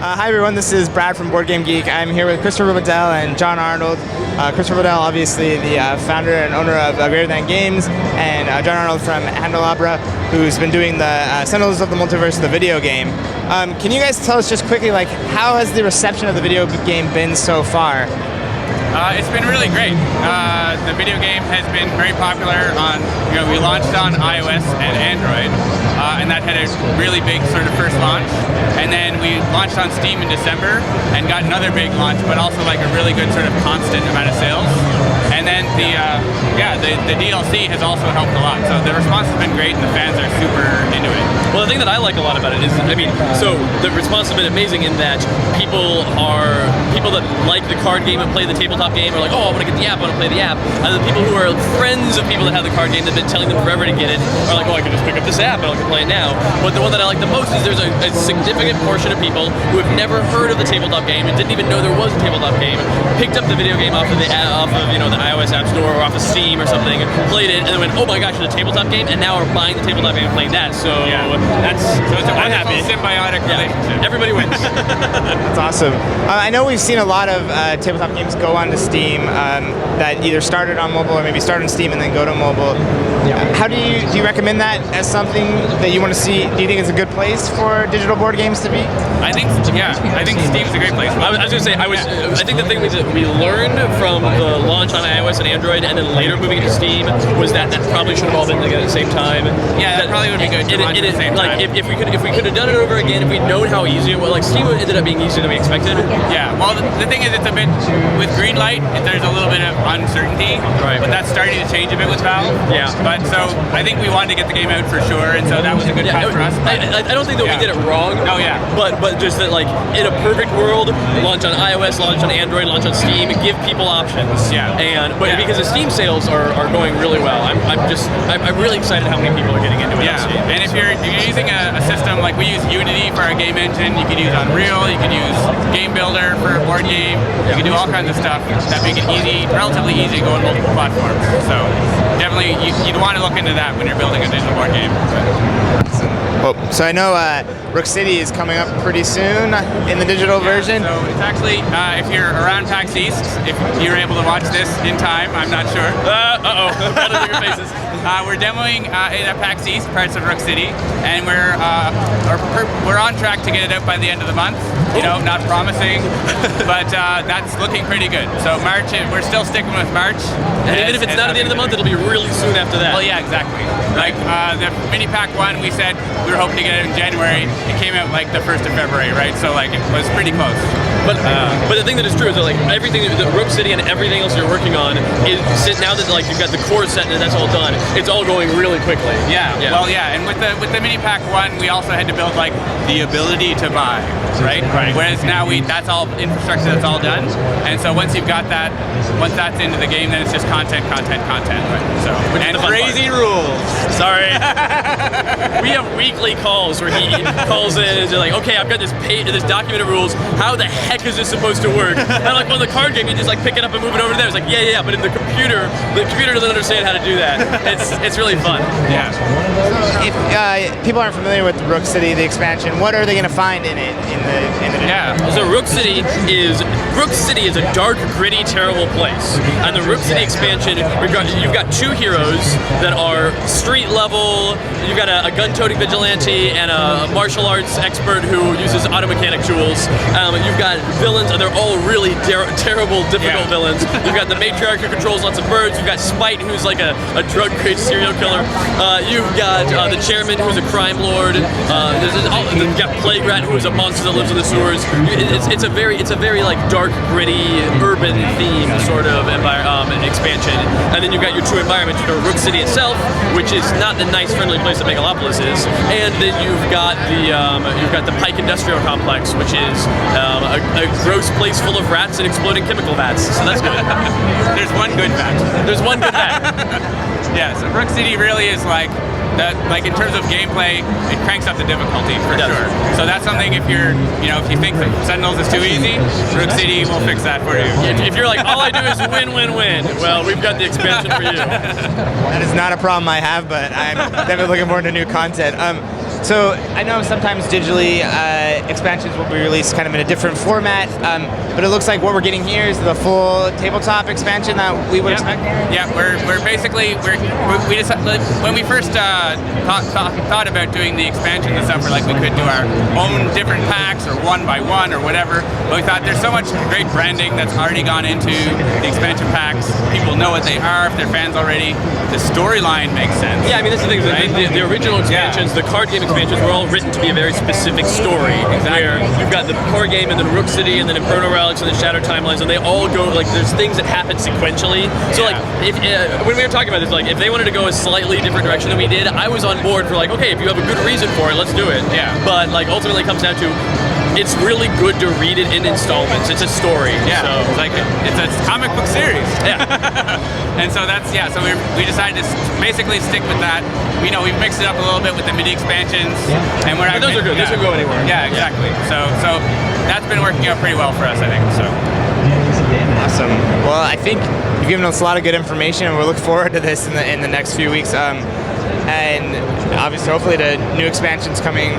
Hi everyone, this is Brad from Board Game Geek. I'm here with Christopher Waddell and John Arnold. Christopher Waddell, obviously the founder and owner of Greater Than Games, and John Arnold from Handelabra, who's been doing the Sentinels of the Multiverse, the video game. Can you guys tell us just quickly, like, how has the reception of the video game been so far? It's been really great. The video game has been very popular on, we launched on iOS and Android, and that had a really big sort of first launch. And then we launched on Steam in December and got another big launch, but also like a really good sort of constant amount of sales. And then the DLC has also helped a lot. So the response has been great and the fans are super into it. Well, the thing that I like a lot about it is, so the response has been amazing in that people that like the card game and play the tabletop game are like, oh, I want to get the app, I want to play the app. And the people who are friends of people that have the card game that have been telling them forever to get it are like, oh, I can just pick up this app and I can play it now. But the one that I like the most is there's a significant portion of people who have never heard of the tabletop game and didn't even know there was a tabletop game, picked up the video game off of the iOS App Store or off of Steam or something, played it, and then went, oh my gosh, it's a tabletop game, and now are buying the tabletop game and playing that. So it's a wonderful symbiotic relationship. Everybody wins. That's awesome. I know we've seen a lot of tabletop games go onto Steam that either started on mobile or maybe start on Steam and then go to mobile. How do you recommend that as something that you want to see? Do you think it's a good place for digital board games to be? I think Steam's a great place. I was going to say, I think the thing that we learned from the launch on iOS and Android and then later moving into Steam was that probably should have all been together at the same time. Yeah, that probably would be good to launch at the same time. If we could have done it over again, if we'd known how easy it was, like Steam ended up being easier than we expected. Yeah, well, the thing is, it's a bit, with Greenlight, there's a little bit of uncertainty, right? But that's starting to change a bit with Valve. Yeah. But so I think we wanted to get the game out for sure, and so that was a good time for us. I don't think that we did it wrong. Oh yeah. But just that, like, in a perfect world, launch on iOS, launch on Android, launch on Steam, give people options. Yeah. Because the Steam sales are going really well. I'm really excited how many people are getting into it. Yeah. And if you're using a system like we use Unity for our game engine, you could use Unreal, you could use Game Builder for a board game. You can do all kinds of stuff that make it relatively easy to go on multiple platforms. So definitely you'd want to look into that when you're building a digital board game. Oh, so I know Rook City is coming up pretty soon in the digital version. So it's actually, if you're around PAX East, if you're able to watch this in time, I'm not sure. Your faces. We're demoing at PAX East, parts of Rook City, and we're on track to get it out by the end of the month. Not promising, but that's looking pretty good. So March, we're still sticking with March. And even if it's not at the end of the month, it'll be really soon after that. Well, yeah, exactly. Like the Mini Pack 1, we said we were hoping to get it in January. It came out like the 1st of February, right? So like it was pretty close. But the thing that is true is that like everything that Rook City and everything else you're working on is now that like you've got the core set and that's all done, it's all going really quickly. Yeah. Well, yeah. And with the Mini Pack 1, we also had to build like the ability to buy, right? Whereas now that's all infrastructure that's all done. And so once you've got that, once that's into the game, then it's just content. Right? So and crazy rules. Sorry. We have weekly calls where he calls in and they're like, okay, I've got this document of rules. How the heck is this supposed to work? And I'm like, well, the card game, you just like pick it up and move it over there. It's like, yeah, but in the computer doesn't understand how to do that. It's really fun. Yeah. If people aren't familiar with Rook City, the expansion, what are they going to find in it? So Rook City is a dark, gritty, terrible place. And the Rook City expansion, you've got two heroes that are street level. You've got a gun-toting vigilante and a martial arts expert who uses auto mechanic tools. You've got villains, and they're all really terrible, difficult villains. You've got the matriarch who controls lots of birds. You've got Spite, who's like a drug-crazy serial killer. You've got the chairman, who's a crime lord. You've got Plague Rat, who is a monster that lives in the sewers. It's a very like dark, gritty, urban theme sort of expansion. And then you've got your two environments. You've got Rook City itself, which is not the nice, friendly place that Megalopolis is, and then you've got the Pike Industrial Complex, which is a gross place full of rats and exploding chemical vats. So that's good. There's one good vat. There's one good vat. Yeah. So Rook City really is like that. Like in terms of gameplay, it cranks up the difficulty for sure. So that's something if you think that Sentinels is too easy, Rook City will fix that for you. If you're like, all I do is win, well, we've got the expansion for you. That is not a problem I have, but I'm definitely looking forward to new content. So I know sometimes digitally expansions will be released kind of in a different format, but it looks like what we're getting here is the full tabletop expansion that we would expect. Yeah, we're basically we decided when we first thought about doing the expansion and stuff, we're like we could do our own different packs or one by one or whatever. But we thought there's so much great branding that's already gone into the expansion packs. People know what they are if they're fans already. The storyline makes sense. Yeah, I mean, that's the thing. Right? The original expansions, the card game expansions, were all written to be a very specific story. Exactly. Where you've got the card game, and then Rook City, and then Inferno Relics, and then Shattered Timelines, and they all go like there's things that happen sequentially. So like, if when we were talking about this, like if they wanted to go a slightly different direction than we did, I was on board for like, okay, if you have a good reason for it, let's do it. Yeah. But like ultimately, it comes down to it's really good to read it in installments. It's a story. Yeah, So it's like it's a comic book series. yeah. And so that's so we decided to basically stick with that. We know we've mixed it up a little bit with the midi expansions, and we're But those are good. Yeah. Those can go anywhere. Yeah, exactly. So that's been working out pretty well for us, I think. So Awesome. Well, I think you've given us a lot of good information, and we'll look forward to this in the next few weeks. And obviously, hopefully, the new expansions coming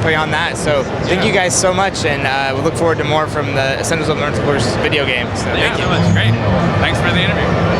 beyond that. So thank you guys so much, and we'll look forward to more from the Sentinels of the Multiverse video game. So yeah, thank you. Great. Thanks for the interview.